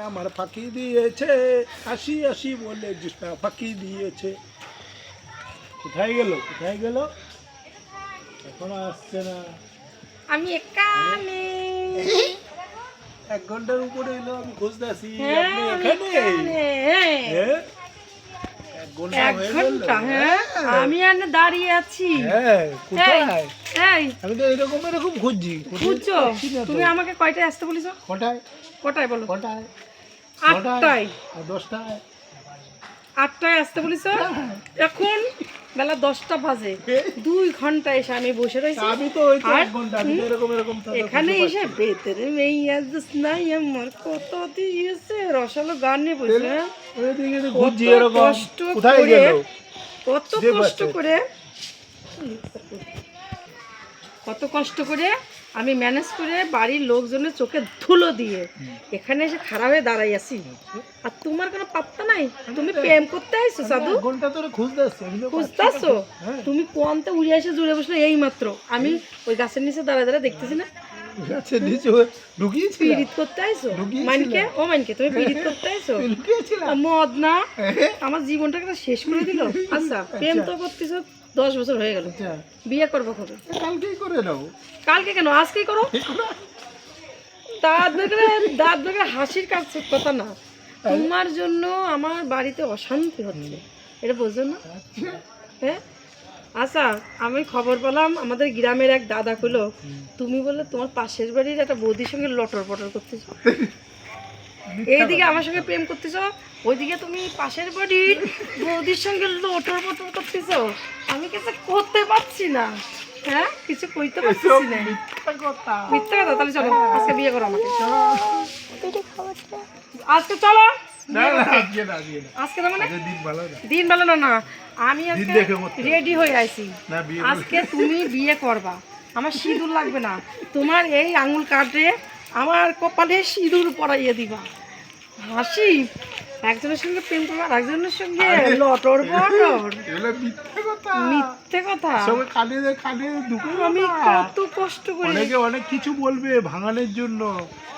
আমার ফাঁকি দিয়েছে, আসি আসি বলে জ্যোৎস্না ফাঁকি দিয়েছে। কোথায় গেল, কোথায় গেল, এখনো আসছে না। আমি এখানে। 1 ঘন্টার উপরে এলো, আমি খুঁজতে আসি। হ্যাঁ, আপনি আমি এখানে? এখানে, হ্যাঁ। হ্যাঁ? 1 ঘন্টা 1 হয়ে গেল। ঘন্টা, হ্যাঁ। আমি আর দাঁড়িয়ে আছি। হ্যাঁ, কোথায়? এই আমি তো এরকম এরকম খুঁজছি, বুঝছো, তুমি আমাকে কয়টায় আসতে বলেছো? কটায়? কটায় বলো? কটায়? 8টায়। 10টায়? 8টায় আসতে বলেছো, এখন বেলা 10টা বাজে। 2 ঘন্টা এসে আমি বসে রয়েছি। আমি তো ওই তো আর 1 ঘন্টা, আমি তো এরকম এরকম থাকা এখানে খুঁজে এসে পাচ্ছি। ভেতরে মেয়ে নাই আমার কত দিয়েছে রসালো গান নিয়ে বসে। ওইদিকে তো কত খুঁজছি এরকম। কষ্ট কোথায় করে, গেল? কত যে কষ্ট বাচ্চা। করে, কত কষ্ট করে আমি ম্যানেজ করে বাড়ির লোকজনের চোখে ধুলো দিয়ে এখানে এসে খারাপ হয়ে দাঁড়াই আছি। আর তোমার কোনো পাত্তা নাই, তুমি প্রেম করতে আইছো সাধু, 1 ঘন্টা ধরে খুঁজতে আসছি, আমি তো খুঁজতে পাচ্ছি আসছো। না। হ্যাঁ, তুমি কোয়ান্তে উড়ে এসে জুড়ে বসলে এই মাত্র। আমি ওই গাছের নিচে দাঁড়ায় দাঁড়ায় দেখতেছি না। গাছের নিচে ঢুকিয়েছিলাম। পিরিত করতে আইছো ঢুকিয়েছিলাম। মানকে, ও মানকে তুমি পিরিত করতে আইছো। লুকিয়েছিলাম। মদ না হ্যাঁ। আমার জীবনটাকে তো শেষ করে দিল। আচ্ছা, প্রেম তো করতেছো 10 বছর হয়ে গেল, আচ্ছা, বিয়ে করবো কবে? কালকেই করে নাও। কালকে কেন, আজকেই করো। দাঁত বেঁকে হাসির কাজ কথা না। তোমার জন্য আমার বাড়িতে অশান্তি হচ্ছে, এটা বোঝো না? হ্যাঁ, আচ্ছা, আমি খবর পেলাম আমাদের গ্রামের এক দাদা কইলো তুমি বলে তোমার পাশের বাড়ির একটা বৌদির সঙ্গে লটর পটর করতেছো। এইদিকে আমার সঙ্গে প্রেম করতেছো, ওইদিকে তুমি পাশের বাড়ির বৌদির সঙ্গে লটর পটর করতেছো। আমি কিছু করতে পারছি না, হ্যাঁ, কিছু কইতে পারছি না। মিথ্যা কথা। মিথ্যা কথা? তাহলে চলো আজকে বিয়ে করো আমাকে। আজকে চলো। না না, আজকে না, আজকে না। আজকে না মানে আজকে দিন ভালো না। দিন বেলা না, না আমি দিন আজকে দেখে করতে হবে। রেডি হয়ে আইছি। না, বিয়ে আজকে তুমি বিয়ে করবা, আমার সিঁদুর লাগবে না, তোমার এই আঙুল কাটে আমার কপালে সিঁদুর পরাইয়ে দিবা। হাসি, একজনের সঙ্গে প্রেম করবা আর একজনের সঙ্গে লটর পটর, এগুলো মিথ্যা কথা। মিথ্যে কথা। সবাই কানে ঢুকে আমি যাবা। কত কষ্ট করে অনেকে অনেক কিছু বলবে ভাঙানোর জন্য,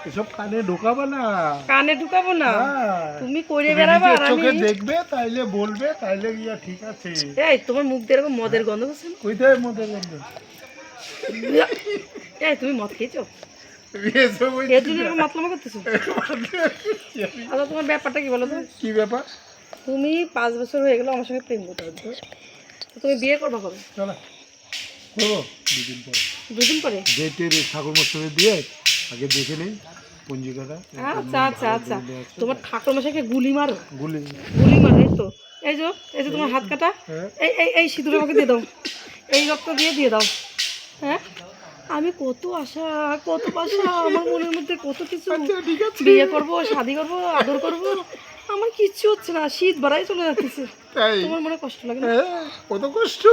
এসব কানে ঢোকাবে না। কানে ঢুকাবো না, হ্যাঁ। তুমি করে তুমি বেড়াবা নিজের আর আমি। চোখে দেখবে, তাইলে বলবে, তাইলে গিয়া ঠিক আছে। এই তোমার মুখ দিয়ে এরকম মদের গন্ধ করছে না? কোথায় মধ্যে গন্ধ? এই তুমি মদ খেয়েছো, এসব ওই এর জন্য এরকম মাতলামো করতেছো। আচ্ছা, তোমার ব্যাপারটা কি বলো তো? কি ব্যাপার? তুমি 5 বছর হয়ে গেল আমার সঙ্গে প্রেম করতে, তো তুমি বিয়ে করবা কবে? চলো করবো 2 দিন পরে। 2 দিন পরে? ডেটের ঠাকুর মশাই দিয়ে আগে দেখে নেই পঞ্জিকাটা। আচ্ছা আচ্ছা আচ্ছা, তোমার ঠাকুর মশাইকে গুলি মারো, গুলি। গুলি মারো। এই তো, এই যে, এই যে তোমার হাত কাটা, হ্যাঁ। এই এই এই সিঁদুর আমাকে দিয়ে দাও, এই রক্ত দিয়ে দাও। হ্যাঁ, আমি কত আশা, কত আশা, আমার মনের মধ্যে কত কিছু। আচ্ছা, ঠিক আছে। বিয়ে করবো, শাদি করবো, আদর করবো, আমার কিচ্ছু হচ্ছে না। শীত বাড়াই চলে যাচ্ছে, তাই? তোমার মনে কষ্ট লাগে না? হ্যাঁ, কত কষ্ট,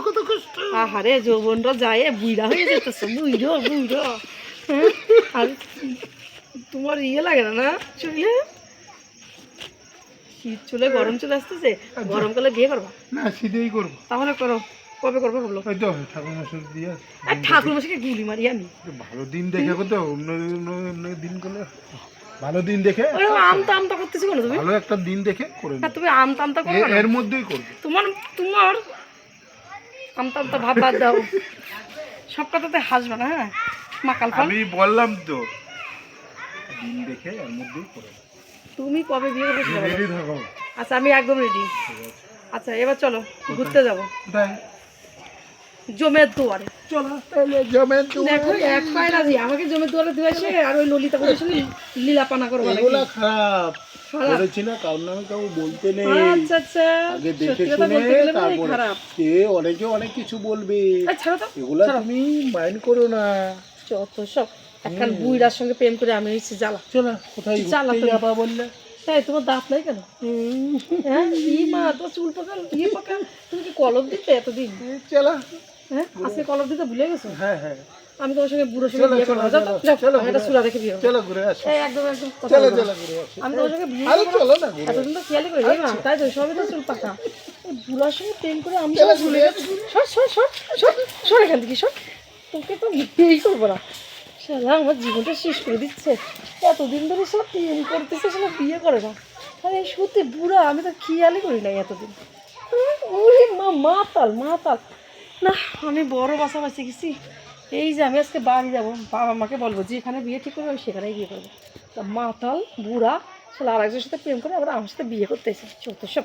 কত কষ্ট। আহারে, যৌবনরা যায় বুইড়া হয়ে যেতেছে, বুইড়ো বুইড়ো। হ্যাঁ, আর তোমার ইয়ে লাগে না না চুলে? শীত চলে, গরম চলে আসতেছে, গরমকালে বিয়ে করবা? না, শীতেই করবো। তাহলে করো, কবে করবে বলো? ওই তো ঠাকুর মশাই দিয়ে আর ঠাকুর মশাইকে গুলি মারি আমি? ভালো দিন দেখে করতে হবে, অন্য দিন করলে ভালো দিন দেখে, ওরকম আমতা আমতা করতেছো কেন তুমি? ভালো একটা দিন দেখে করে হ্যাঁ, তুমি আমতা আমতা করো না, এর মধ্যেই করবে। তোমার তোমার আমতা আমতা ভাব বাদ দাও, সব কথাতে হাসবে না। হ্যাঁ, মাকাল ফল। আমি বললাম তো দিন দেখে এর মধ্যেই করে। তুমি কবে বিয়ে করবে সেটা বলো। রেডি থাকো। আচ্ছা, আমি একদম রেডি। আচ্ছা, এবার চলো ঘুরতে যাবো কোথায়? জমের দুয়ারে। চলো তাহলে জমের দেখো, এক পায়ে রাজি আমাকে জমের দুয়ারে দিয়ে আসে, আর ওই ললিতা বলে শুনি লীলাপানা করবো নাকি? এগুলা খারাপ খারাপ? বলেছি না, কারণ নামে কাউ বলতে নেই। আচ্ছা আচ্ছা, আগে দেখে সত্যি কথা শুনে বলতে গেলে না, এই তারপরে খারাপ। সে অনেকে অনেক কিছু বলবে, এই ছাড়ো তো, এগুলা ছাড়ো। তুমি মাইন্ড করো না। যত সব একখান বুইড়ার সঙ্গে প্রেম করে আমি হচ্ছে জ্বালা। চলো কোথায় জ্বালা ঘুরতে তুমি। যাবা বললে? তাই তোমার দাঁত নাই কেন? হ্যাঁ, ই মা, তোমার চুল পাকা, ইয়ে পাকা, তুমি কি কলম দিতে এতদিন? চলো। হ্যাঁ, আজকে কলম দিতে ভুলে গেছো? হ্যাঁ হ্যাঁ, আমি তোমার সঙ্গে বুড়োর সঙ্গে বিয়ে করবো। যাও তো, যাও, চলো, আমি একটা চুলা দেখে বিয়ে করবো। চলো ঘুরে আসো। এই একদম একদম কথা চলো বলবো না। চলো ঘুরে আসো। আমি তোমার সঙ্গে বিয়ে আরে করবো। চলো না ঘুরে আসো। এতদিন তো খেয়ালই করি না, তাই তো সবই তো চুল পাকা। এই বুড়ার সঙ্গে প্রেম করে আমি চলো ভুলে ঘুরে গেছি। সর সর সর সর সর এখান থেকে, সর, তোকে তো বিয়েই করবো না। শালা আমার জীবনটা শেষ করে দিচ্ছে। এতদিন ধরে সব প্রেম করতেছে, সেটা বিয়ে করে না। আরে সত্যি বুড়া, আমি তো খেয়ালই করি নাই এতদিন। ওরে মা, মাতাল মাতাল। না, আমি বড় বাসা বাঁচে গেছি। এই যে আমি আজকে বাড়ি যাবো, বাবা মাকে বলবো যেখানে বিয়ে ঠিক করবো আমি সেখানেই বিয়ে করবো। তা মাতাল বুড়া শালা আর একজনের সাথে প্রেম করে আবার আমার সাথে বিয়ে করতে এসে চলতে সব।